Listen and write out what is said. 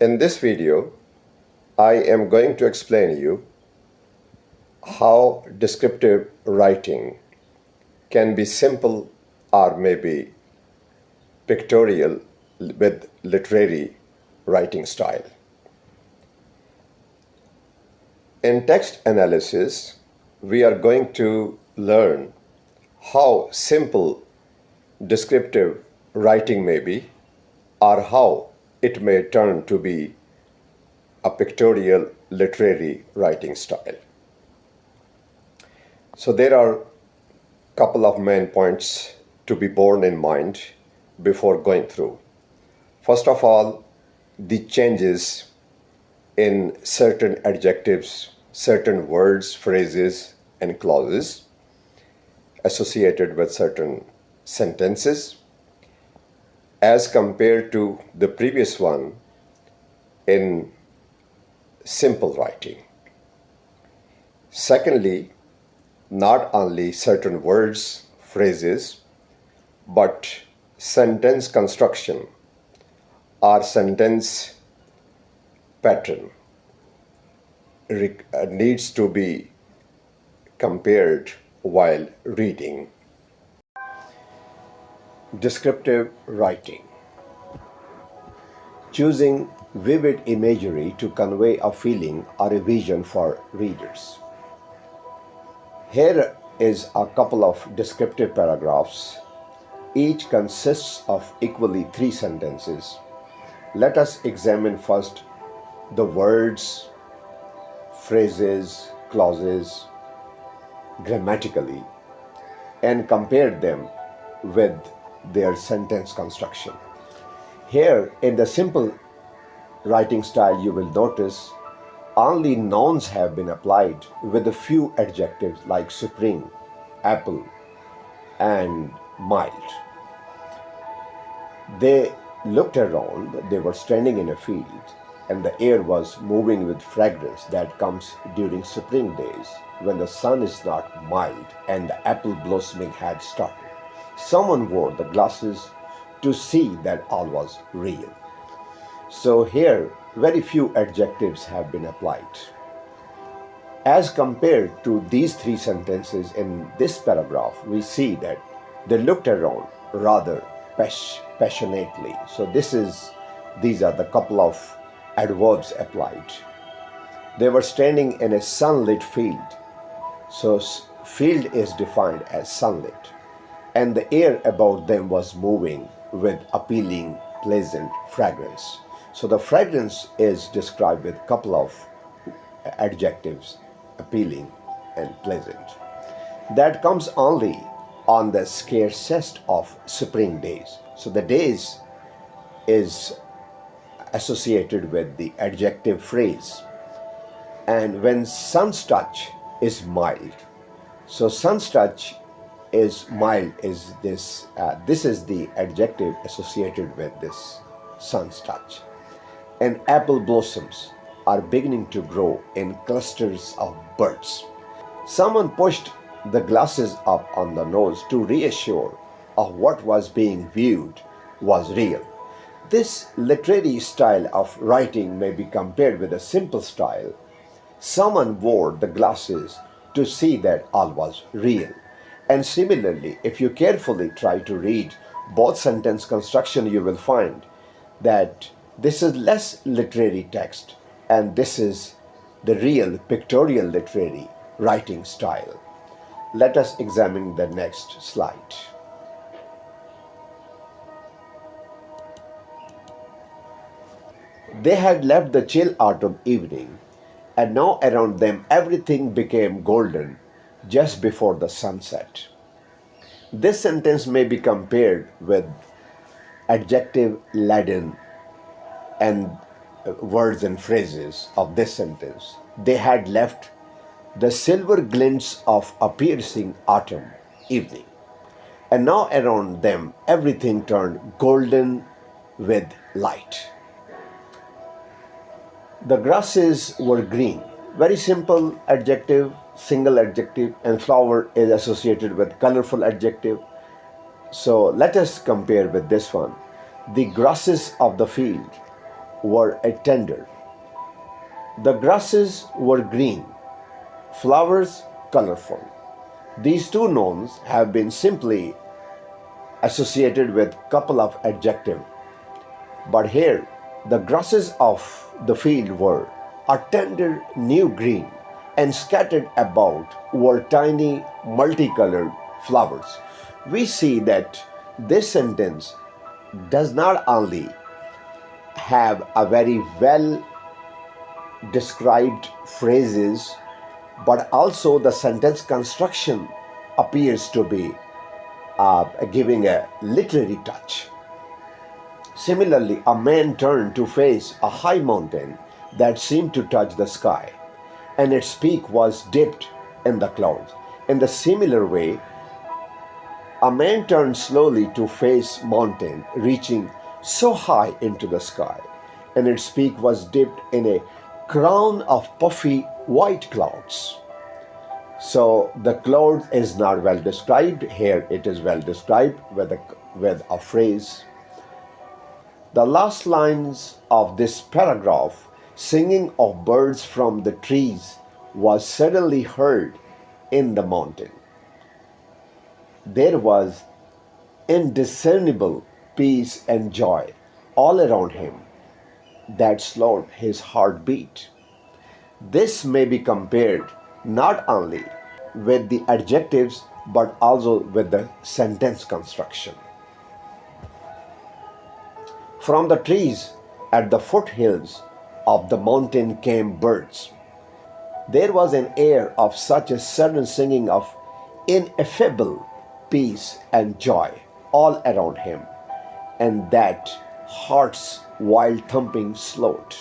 In this video, I am going to explain you how descriptive writing can be simple or maybe pictorial with literary writing style. In text analysis, we are going to learn how simple descriptive writing may be or how it may turn to be a pictorial literary writing style. So there are a couple of main points to be borne in mind before going through. First of all, the changes in certain adjectives, certain words, phrases, and clauses associated with certain sentences as compared to the previous one in simple writing. Secondly, not only certain words, phrases, but sentence construction or sentence pattern needs to be compared while reading. Descriptive writing. Choosing vivid imagery to convey a feeling or a vision for readers. Here is a couple of descriptive paragraphs. Each consists of equally 3 sentences. Let us examine first the words, phrases, clauses grammatically and compare them with their sentence construction. Here in the simple writing style, you will notice only nouns have been applied with a few adjectives like spring, apple, and mild. They looked around, they were standing in a field, and the air was moving with fragrance that comes during spring days when the sun is not mild and the apple blossoming had started. Someone wore the glasses to see that all was real. So here, very few adjectives have been applied. As compared to these 3 sentences in this paragraph, we see that they looked around rather passionately. So these are the couple of adverbs applied. They were standing in a sunlit field. So field is defined as sunlit. And the air about them was moving with appealing, pleasant fragrance. So the fragrance is described with a couple of adjectives, appealing and pleasant. That comes only on the scarcest of spring days. So the days is associated with the adjective phrase. And when sun's touch is mild. So sun's touch is mild is this is the adjective associated with this sun's touch. And apple blossoms are beginning to grow in clusters of buds. Someone pushed the glasses up on the nose to reassure of what was being viewed was real. This literary style of writing may be compared with a simple style. Someone wore the glasses to see that all was real. And similarly, if you carefully try to read both sentence construction, you will find that this is less literary text and this is the real pictorial literary writing style. Let us examine the next slide. They had left the chill autumn evening, and now around them everything became golden just before the sunset. This sentence may be compared with adjective laden and words and phrases of this sentence. They had left the silver glints of a piercing autumn evening, and now around them everything turned golden with light. The grasses were green. Very simple adjective, single adjective, and flower is associated with colorful adjective. So let us compare with this one. The grasses of the field were tender. The grasses were green, flowers colorful. These two nouns have been simply associated with couple of adjectives, but here the grasses of the field were a tender new green, and scattered about were tiny multicolored flowers. We see that this sentence does not only have a very well described phrases, but also the sentence construction appears to be giving a literary touch. Similarly, a man turned to face a high mountain that seemed to touch the sky, and its peak was dipped in the clouds. In the similar way, a man turned slowly to face mountain reaching so high into the sky, and its peak was dipped in a crown of puffy white clouds. So the cloud is not well described. Here it is well described with a phrase. The last lines of this paragraph, singing of birds from the trees, was suddenly heard in the mountain. There was indiscernible peace and joy all around him that slowed his heartbeat. This may be compared not only with the adjectives but also with the sentence construction. From the trees at the foothills of the mountain came birds. There was an air of such a sudden singing of ineffable peace and joy all around him, and that heart's wild thumping slowed.